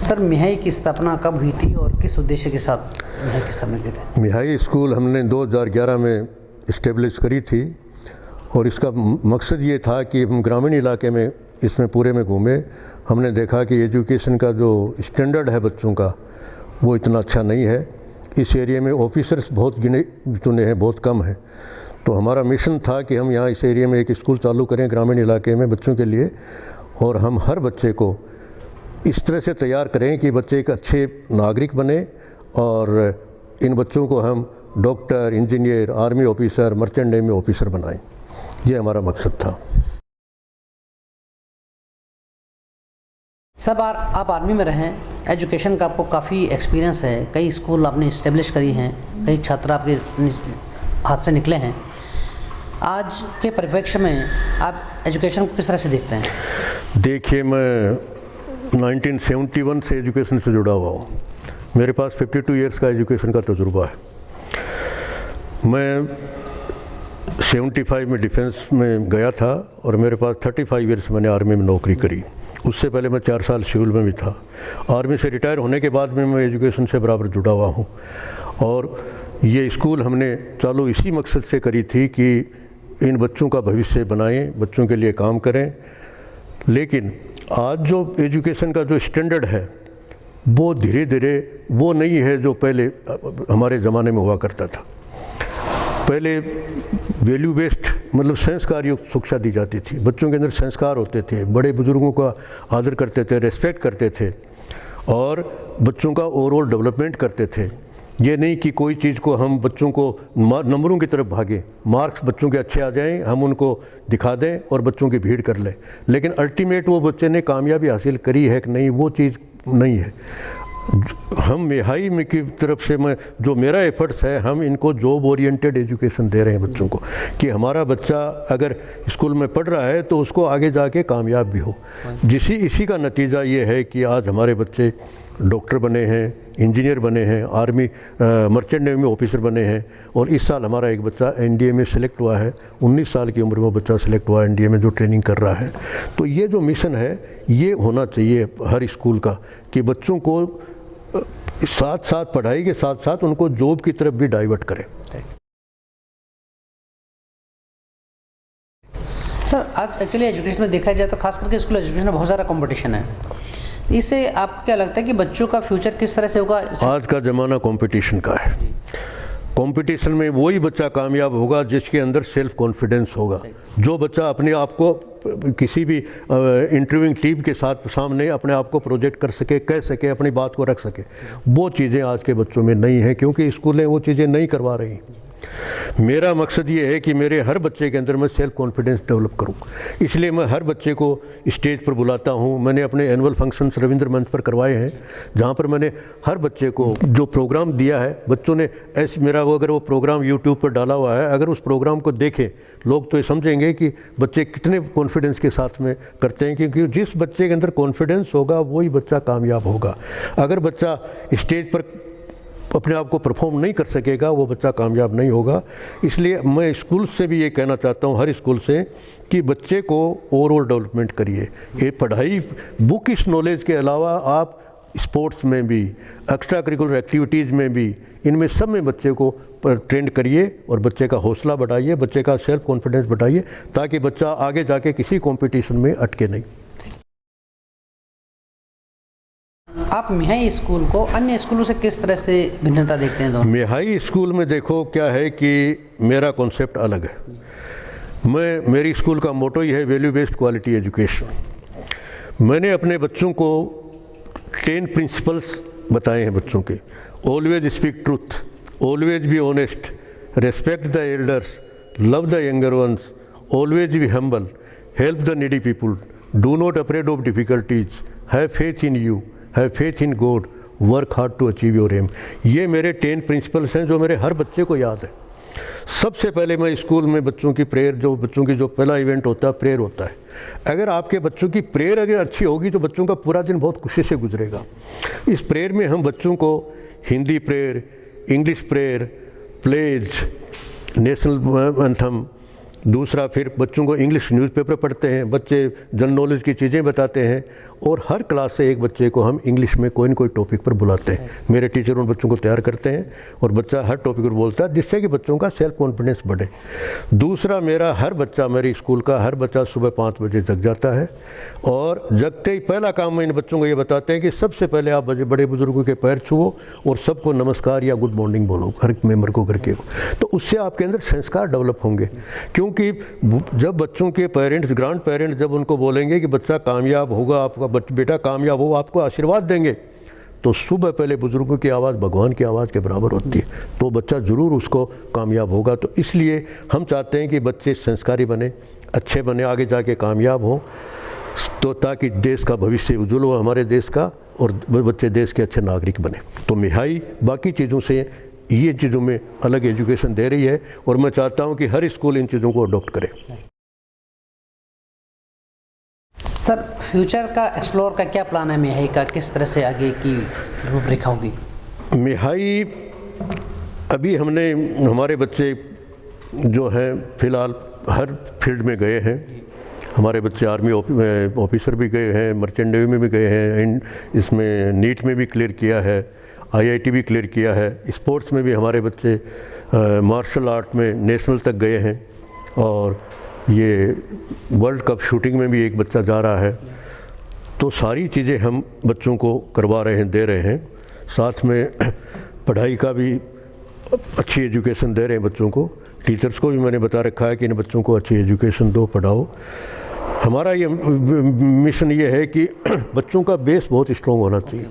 Sir, Mihai की स्थापना कब हुई थी और किस उद्देश्य के साथ मिहाई की स्थापना की थी? मिहाई स्कूल हमने 2011 में इस्टेब्लिश करी थी और इसका मकसद ये था कि हम ग्रामीण इलाके में इसमें पूरे में घूमे। हमने देखा कि एजुकेशन का जो स्टैंडर्ड है बच्चों का वो इतना अच्छा नहीं है। इस एरिया में ऑफिसर्स बहुत गिने चुने हैं, बहुत कम हैं। तो हमारा मिशन था कि हम यहाँ इस एरिया में एक स्कूल चालू करें ग्रामीण इलाके में बच्चों के लिए, और हम हर बच्चे को इस तरह से तैयार करें कि बच्चे एक अच्छे नागरिक बने और इन बच्चों को हम doctor, engineer, army officer, merchant navy officer बनाएं। ये हमारा मकसद था। सब आप आर्मी में रहें, एजुकेशन का आपको काफ़ी एक्सपीरियंस है, कई स्कूल आपने इस्टेब्लिश करी हैं, कई छात्र आपके हाथ से निकले हैं। आज के परिप्रेक्ष्य में आप एजुकेशन को किस तरह से देखते हैं? देखिए, मैं 1971 से एजुकेशन से जुड़ा हुआ हूँ। मेरे पास 52 इयर्स का एजुकेशन का तजुर्बा है। मैं 75 में डिफेंस में गया था और मेरे पास 35 इयर्स मैंने आर्मी में नौकरी करी। उससे पहले मैं 4 साल सिविल में भी था। आर्मी से रिटायर होने के बाद में मैं एजुकेशन से बराबर जुड़ा हुआ हूँ और ये स्कूल हमने चालू इसी मकसद से करी थी कि इन बच्चों का भविष्य बनाएं, बच्चों के लिए काम करें। लेकिन आज जो एजुकेशन का जो स्टैंडर्ड है वो धीरे धीरे वो नहीं है जो पहले हमारे ज़माने में हुआ करता था। पहले वैल्यू बेस्ड मतलब संस्कार युक्त शिक्षा दी जाती थी। बच्चों के अंदर संस्कार होते थे, बड़े बुजुर्गों का आदर करते थे, रेस्पेक्ट करते थे और बच्चों का ओवरऑल डेवलपमेंट करते थे। ये नहीं कि कोई चीज़ को हम बच्चों को नंबरों की तरफ भागें, मार्क्स बच्चों के अच्छे आ जाएं, हम उनको दिखा दें और बच्चों की भीड़ कर लें। लेकिन अल्टीमेट वो बच्चे ने कामयाबी हासिल करी है कि नहीं, वो चीज़ नहीं है। हम मिहाई में की तरफ से जो मेरा एफर्ट्स है, हम इनको जॉब ओरिएंटेड एजुकेशन दे रहे हैं बच्चों को कि हमारा बच्चा अगर स्कूल में पढ़ रहा है तो उसको आगे जाके कामयाब भी हो। इसी का नतीजा ये है कि आज हमारे बच्चे डॉक्टर बने हैं, इंजीनियर बने हैं, आर्मी मर्चेंट नेवी में ऑफिसर बने हैं। और इस साल हमारा एक बच्चा एनडीए में सिलेक्ट हुआ है। 19 साल की उम्र में बच्चा सिलेक्ट हुआ एनडीए में, जो ट्रेनिंग कर रहा है। तो ये जो मिशन है ये होना चाहिए हर स्कूल का कि बच्चों को साथ साथ पढ़ाई के साथ साथ उनको जॉब की तरफ भी डाइवर्ट करें। सर, आज एक्चुअली एजुकेशन में देखा जाए तो खास करके स्कूल एजुकेशन में बहुत ज़्यादा कंपटीशन है। इससे आपको क्या लगता है कि बच्चों का फ्यूचर किस तरह से होगा? आज का ज़माना कंपटीशन का है। कंपटीशन में वही बच्चा कामयाब होगा जिसके अंदर सेल्फ कॉन्फिडेंस होगा। जो बच्चा अपने आप को किसी भी इंटरव्यूइंग टीम के साथ सामने अपने आप को प्रोजेक्ट कर सके, कह सके, अपनी बात को रख सके, वो चीज़ें आज के बच्चों में नहीं है क्योंकि स्कूलें वो चीज़ें नहीं करवा रही। मेरा मकसद ये है कि मेरे हर बच्चे के अंदर मैं सेल्फ कॉन्फिडेंस डेवलप करूं। इसलिए मैं हर बच्चे को स्टेज पर बुलाता हूं। मैंने अपने एनुअल फंक्शंस रविंद्र मंच पर करवाए हैं जहां पर मैंने हर बच्चे को जो प्रोग्राम दिया है, बच्चों ने ऐसे मेरा अगर वो प्रोग्राम यूट्यूब पर डाला हुआ है, अगर उस प्रोग्राम को देखें लोग तो ये समझेंगे कि बच्चे कितने कॉन्फिडेंस के साथ में करते हैं। क्योंकि जिस बच्चे के अंदर कॉन्फिडेंस होगा वही बच्चा कामयाब होगा। अगर बच्चा स्टेज पर अपने आप को परफॉर्म नहीं कर सकेगा वो बच्चा कामयाब नहीं होगा। इसलिए मैं स्कूल से भी ये कहना चाहता हूँ, हर स्कूल से, कि बच्चे को ओवरऑल डेवलपमेंट करिए। ये पढ़ाई बुकिश नॉलेज के अलावा आप स्पोर्ट्स में भी, एक्स्ट्रा करिकुलर एक्टिविटीज़ में भी, इनमें सब में बच्चे को ट्रेंड करिए और बच्चे का हौसला बढ़ाइए, बच्चे का सेल्फ कॉन्फिडेंस बढ़ाइए ताकि बच्चा आगे जाके किसी कॉम्पिटिशन में अटके नहीं। आप मिहाई स्कूल को अन्य स्कूलों से किस तरह से भिन्नता देखते हैं? दोनों मिहाई स्कूल में देखो क्या है कि मेरा कॉन्सेप्ट अलग है। मेरी स्कूल का मोटो ही है वैल्यू बेस्ड क्वालिटी एजुकेशन। मैंने अपने बच्चों को 10 प्रिंसिपल्स बताए हैं बच्चों के। Always speak truth, always be honest, respect the elders, love the younger ones, always be humble, help the needy people, do not afraid of difficulties, have faith in you, have faith in God, work hard to achieve your aim. ये मेरे 10 principles हैं जो मेरे हर बच्चे को याद है। सबसे पहले मैं स्कूल में बच्चों की प्रेयर, बच्चों की जो पहला इवेंट होता है प्रेयर होता है। अगर आपके बच्चों की प्रेयर अगर अच्छी होगी तो बच्चों का पूरा दिन बहुत खुशी से गुजरेगा। इस प्रेयर में हम बच्चों को Hindi prayer, English prayer, pledge, national anthem, दूसरा फिर बच्चों को इंग्लिश न्यूज़पेपर पढ़ते हैं, बच्चे जनरल नॉलेज की चीज़ें बताते हैं और हर क्लास से एक बच्चे को हम इंग्लिश में कोई न कोई टॉपिक पर बुलाते हैं। मेरे टीचर उन बच्चों को तैयार करते हैं और बच्चा हर टॉपिक पर बोलता है, जिससे कि बच्चों का सेल्फ कॉन्फिडेंस बढ़े। दूसरा, मेरा हर बच्चा, मेरी स्कूल का हर बच्चा सुबह 5 बजे जग जाता है और जगते ही पहला काम मैं इन बच्चों को ये बताते हैं कि सबसे पहले आप बड़े बुजुर्गों के पैर छुओ और सबको नमस्कार या गुड मॉर्निंग बोलो, हर मेंबर को करके। तो उससे आपके अंदर संस्कार डेवलप होंगे, क्योंकि जब बच्चों के पेरेंट्स, ग्रैंड पेरेंट्स जब उनको बोलेंगे कि बच्चा कामयाब होगा, आपका बेटा कामयाब हो, आपको आशीर्वाद देंगे, तो सुबह पहले बुजुर्गों की आवाज़ भगवान की आवाज़ के बराबर होती है, तो बच्चा ज़रूर उसको कामयाब होगा। तो इसलिए हम चाहते हैं कि बच्चे संस्कारी बने, अच्छे बने, आगे जाके कामयाब हों, तो ताकि देश का भविष्य उज्जवल हो, हमारे देश का, और बच्चे देश के अच्छे नागरिक बने। तो मिहाई बाकी चीज़ों से ये चीज़ों में अलग एजुकेशन दे रही है और मैं चाहता हूँ कि हर स्कूल इन चीज़ों को अडॉप्ट करे। सर, फ्यूचर का एक्सप्लोर का क्या प्लान है मिहाई का, किस तरह से आगे की रूपरेखा होगी? मिहाई अभी हमने, हमारे बच्चे जो हैं फ़िलहाल हर फील्ड में गए हैं। हमारे बच्चे आर्मी ऑफिसर भी गए हैं, मर्चेंट नेवी में भी गए हैं, इसमें नीट में भी क्लियर किया है, IIT भी क्लियर किया है। स्पोर्ट्स में भी हमारे बच्चे मार्शल आर्ट में नेशनल तक गए हैं और ये वर्ल्ड कप शूटिंग में भी एक बच्चा जा रहा है। तो सारी चीज़ें हम बच्चों को करवा रहे हैं, दे रहे हैं। साथ में पढ़ाई का भी अच्छी एजुकेशन दे रहे हैं बच्चों को। टीचर्स को भी मैंने बता रखा है कि इन बच्चों को अच्छी एजुकेशन दो, पढ़ाओ। हमारा ये मिशन ये है कि बच्चों का बेस बहुत स्ट्रॉन्ग होना चाहिए।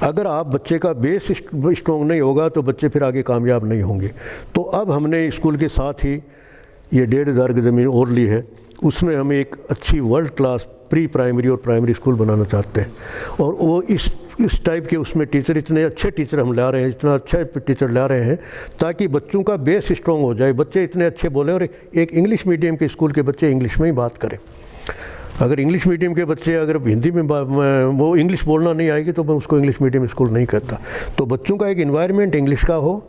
अगर आप बच्चे का बेस स्ट्रॉन्ग नहीं होगा तो बच्चे फिर आगे कामयाब नहीं होंगे। तो अब हमने स्कूल के साथ ही ये 1,500 की ज़मीन और ली है, उसमें हम एक अच्छी वर्ल्ड क्लास प्री प्राइमरी और प्राइमरी स्कूल बनाना चाहते हैं। और वो इस टाइप के उसमें टीचर, इतने अच्छे टीचर हम ला रहे हैं, इतना अच्छा टीचर ला रहे हैं ताकि बच्चों का बेस स्ट्रॉन्ग हो जाए, बच्चे इतने अच्छे बोले। और एक इंग्लिश मीडियम के स्कूल के बच्चे इंग्लिश में ही बात करें। अगर इंग्लिश मीडियम के बच्चे अगर हिंदी में वो इंग्लिश बोलना नहीं आएगी तो मैं उसको इंग्लिश मीडियम स्कूल नहीं कहता। तो बच्चों का एक इन्वायरमेंट इंग्लिश का हो,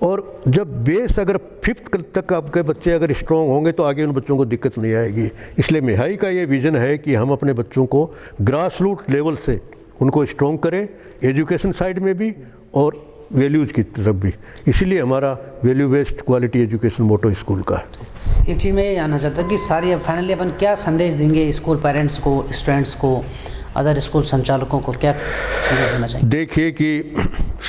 और जब बेस अगर 5th तक आपके बच्चे अगर स्ट्रॉन्ग होंगे तो आगे उन बच्चों को दिक्कत नहीं आएगी। इसलिए मिहाई का ये विज़न है कि हम अपने बच्चों को ग्रास रूट लेवल से उनको स्ट्रॉन्ग करें, एजुकेशन साइड में भी और वैल्यूज़ की तरफ भी। इसीलिए हमारा वैल्यू बेस्ड क्वालिटी एजुकेशन मोटो स्कूल का है। एक चीज़ मैं ये जानना चाहता हूँ कि सारी फाइनली अपन क्या संदेश देंगे स्कूल पेरेंट्स को, स्टूडेंट्स को, अदर स्कूल संचालकों को, क्या संदेश देना चाहिए? देखिए कि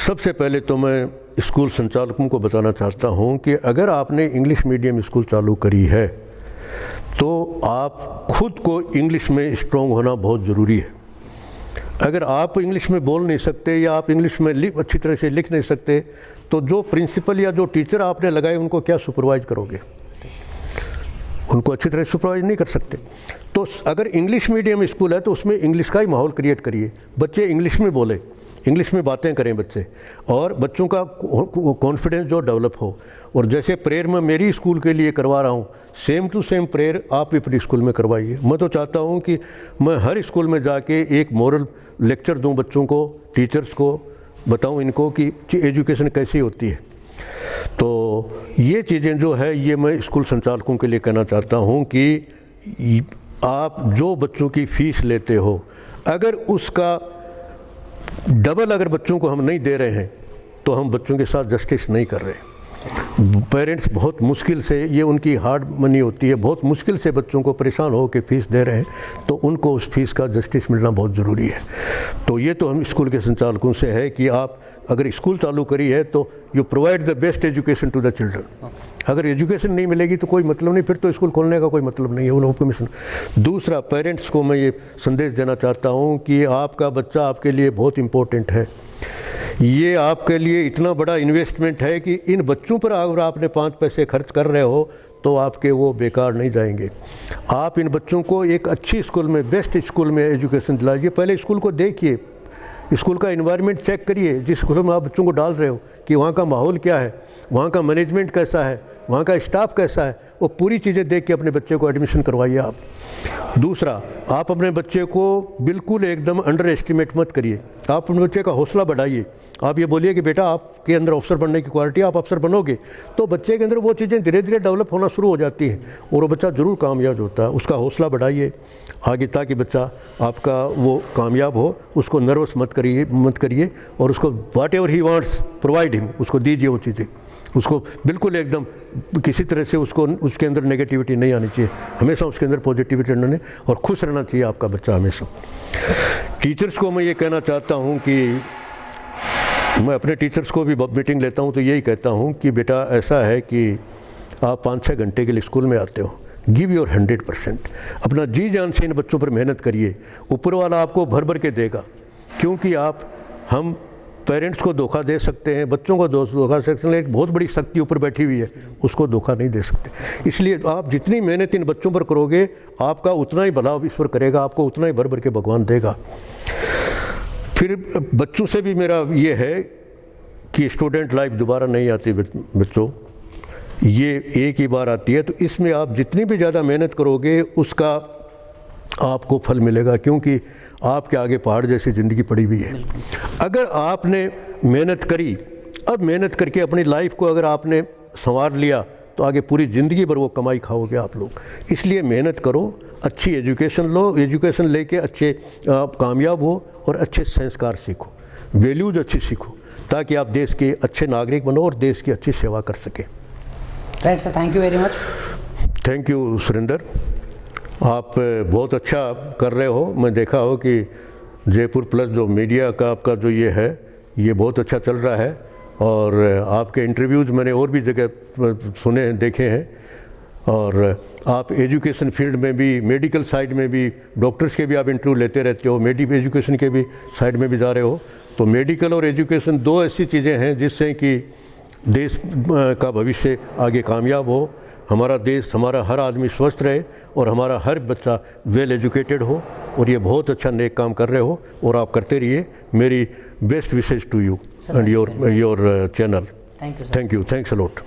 सबसे पहले तो मैं स्कूल संचालकों को बताना चाहता हूँ कि अगर आपने इंग्लिश मीडियम स्कूल चालू करी है तो आप खुद को इंग्लिश में स्ट्रॉन्ग होना बहुत ज़रूरी है। अगर आप इंग्लिश में बोल नहीं सकते या आप इंग्लिश में अच्छी तरह से लिख नहीं सकते तो जो प्रिंसिपल या जो टीचर आपने लगाए उनको क्या सुपरवाइज करोगे? उनको अच्छी तरह सुपरवाइज नहीं कर सकते। तो अगर इंग्लिश मीडियम स्कूल है तो उसमें इंग्लिश का ही माहौल क्रिएट करिए, बच्चे इंग्लिश में बोले, इंग्लिश में बातें करें बच्चे, और बच्चों का कॉन्फिडेंस जो डेवलप हो। और जैसे प्रेयर में मेरी स्कूल के लिए करवा रहा हूँ, सेम टू सेम प्रेयर आप भी अपनी स्कूल में करवाइए। मैं तो चाहता हूँ कि मैं हर स्कूल में जाके एक मोरल लेक्चर दूँ बच्चों को, टीचर्स को बताऊँ इनको कि एजुकेशन कैसी होती है। तो ये चीज़ें जो है ये मैं स्कूल संचालकों के लिए कहना चाहता हूँ कि आप जो बच्चों की फ़ीस लेते हो, अगर उसका डबल अगर बच्चों को हम नहीं दे रहे हैं तो हम बच्चों के साथ जस्टिस नहीं कर रहे। पेरेंट्स बहुत मुश्किल से, ये उनकी हार्ड मनी होती है, बहुत मुश्किल से बच्चों को परेशान हो के फ़ीस दे रहे हैं, तो उनको उस फीस का जस्टिस मिलना बहुत ज़रूरी है। तो ये तो हम स्कूल के संचालकों से है कि आप अगर स्कूल चालू करी है तो you provide the best education to the children. अगर एजुकेशन नहीं मिलेगी तो कोई मतलब नहीं, फिर तो स्कूल खोलने का कोई मतलब नहीं है उन लोगों को मिशन। दूसरा, पेरेंट्स को मैं ये संदेश देना चाहता हूँ कि आपका बच्चा आपके लिए बहुत इम्पोर्टेंट है। ये आपके लिए इतना बड़ा इन्वेस्टमेंट है कि इन बच्चों पर अगर आपने 5 पैसे खर्च कर रहे हो तो आपके वो बेकार नहीं जाएंगे। आप इन बच्चों को एक अच्छी स्कूल में, बेस्ट स्कूल में एजुकेशन दिलाइए। पहले स्कूल को देखिए, स्कूल का इन्वायरमेंट चेक करिए, जिस स्कूल में आप बच्चों को डाल रहे हो कि वहाँ का माहौल क्या है, वहाँ का मैनेजमेंट कैसा है, वहाँ का स्टाफ कैसा है, वो पूरी चीज़ें देख के अपने बच्चे को एडमिशन करवाइए आप। दूसरा, आप अपने बच्चे को बिल्कुल एकदम अंडर एस्टिमेट मत करिए, आप अपने बच्चे का हौसला बढ़ाइए। आप ये बोलिए कि बेटा आपके अंदर अफसर बनने की क्वालिटी, आप अफसर बनोगे, तो बच्चे के अंदर वो चीज़ें धीरे धीरे डेवलप होना शुरू हो जाती हैं और वो बच्चा ज़रूर कामयाब होता है। उसका हौसला बढ़ाइए आगे, ताकि बच्चा आपका वो कामयाब हो। उसको नर्वस मत करिए और उसको what ever he wants provide him, उसको दीजिए वो चीज़ें। उसको बिल्कुल एकदम किसी तरह से उसको उसके अंदर नेगेटिविटी नहीं आनी चाहिए, हमेशा उसके अंदर पॉजिटिविटी रहने और खुश रहना चाहिए आपका बच्चा हमेशा। टीचर्स को मैं ये कहना चाहता हूँ कि मैं अपने टीचर्स को भी मीटिंग लेता हूँ तो यही कहता हूँ कि बेटा ऐसा है कि आप 5-6 घंटे के लिए स्कूल में आते हो, गिव योर 100%, अपना जी जान से इन बच्चों पर मेहनत करिए। ऊपर वाला आपको भर भर के देगा, क्योंकि हम पेरेंट्स को धोखा दे सकते हैं, बच्चों को धोखा दे सकते हैं, एक बहुत बड़ी शक्ति ऊपर बैठी हुई है, उसको धोखा नहीं दे सकते। इसलिए आप जितनी मेहनत इन बच्चों पर करोगे, आपका उतना ही भला ईश्वर करेगा, आपको उतना ही भर भर के भगवान देगा। फिर बच्चों से भी मेरा ये है कि स्टूडेंट लाइफ दोबारा नहीं आती बच्चों, ये एक ही बार आती है, तो इसमें आप जितनी भी ज़्यादा मेहनत करोगे उसका आपको फल मिलेगा, क्योंकि आपके आगे पहाड़ जैसी ज़िंदगी पड़ी हुई है। अगर आपने मेहनत करी, अब मेहनत करके अपनी लाइफ को अगर आपने संवार लिया, तो आगे पूरी ज़िंदगी भर वो कमाई खाओगे आप लोग। इसलिए मेहनत करो, अच्छी एजुकेशन लो, एजुकेशन लेके अच्छे आप कामयाब हो और अच्छे संस्कार सीखो, वैल्यूज अच्छी सीखो, ताकि आप देश के अच्छे नागरिक बनो और देश की अच्छी सेवा कर सकें। Right sir, thank you very much. Thank you Surendra, आप बहुत अच्छा कर रहे हो। मैं देखा हो कि जयपुर प्लस जो मीडिया का आपका जो ये है, ये बहुत अच्छा चल रहा है और आपके इंटरव्यूज़ मैंने और भी जगह सुने देखे हैं, और आप एजुकेशन फील्ड में भी, मेडिकल साइड में भी, डॉक्टर्स के भी आप इंटरव्यू लेते रहते हो, मेडिकल एजुकेशन के भी साइड में भी जा रहे हो। तो मेडिकल और एजुकेशन दो ऐसी चीज़ें हैं जिससे कि देश का भविष्य आगे कामयाब हो, हमारा देश, हमारा हर आदमी स्वस्थ रहे और हमारा हर बच्चा वेल एजुकेटेड हो, और ये बहुत अच्छा नेक काम कर रहे हो और आप करते रहिए। मेरी best wishes to you and your channel. Thank you, thanks a lot.